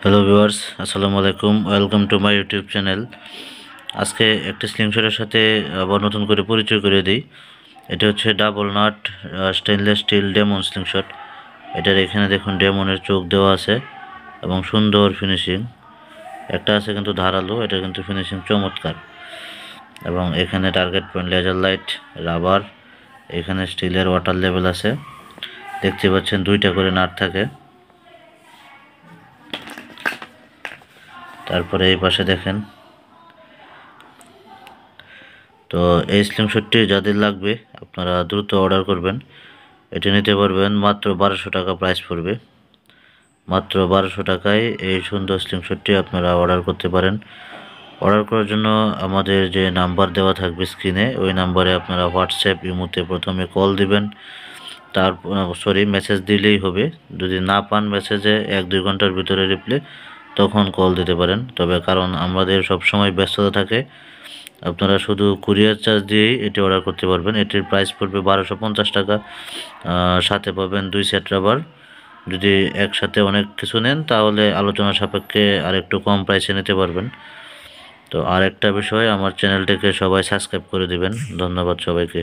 Hello viewers, আসসালামু আলাইকুম। Welcome to my YouTube channel. আজকে একটা স্লিংশটের সাথে আবার নতুন করে পরিচয় করে দিই। এটা হচ্ছে double nut stainless steel demon slingshot. এটার এখানে দেখুন ডেমনের চোখ দেওয়া আছে এবং সুন্দর ফিনিশিং। একটা আছে কিন্তু ধারালো, এটা কিন্তু ফিনিশিং চমৎকার। এবং এখানে target point, laser light, rubber, এখানে স্টিলের ওয়াটার লেভেল আছে। দেখতে পাচ্ছেন দুইটা করে নাট থাকে। তারপরে এই পাশে দেখেন। তো এই স্লিংশটটি যাদের লাগবে আপনারা দ্রুত অর্ডার করবেন। এটি নিতে পারবেন মাত্র 1200 টাকা প্রাইস পড়বে। মাত্র 1200 টাকায় এই সুন্দর স্লিংশটটি আপনারা অর্ডার করতে পারেন। অর্ডার করার জন্য আমাদের যে নাম্বার দেওয়া থাকবে স্ক্রিনে, ওই নাম্বারে আপনারা হোয়াটসঅ্যাপ ইমোতে প্রথমে কল দিবেন, মেসেজ দিলেই হবে। যদি না পান মেসেজে 1-2 ঘন্টার ভিতরে রিপ্লাই, তখন কল দিতে পারেন। তবে কারণ আমাদের সবসময় ব্যস্ততা থাকে, আপনারা শুধু কুরিয়ার চার্জ দিয়েই এটি অর্ডার করতে পারবেন। এটির প্রাইস পড়বে 1250 টাকা। সাথে পাবেন 2 সেট রাবার। যদি একসাথে অনেক কিছু নেন তাহলে আলোচনা সাপেক্ষে আরেকটু কম প্রাইসে নিতে পারবেন। তো আর একটা বিষয়, আমার চ্যানেলটিকে সবাই সাবস্ক্রাইব করে দিবেন। ধন্যবাদ সবাইকে।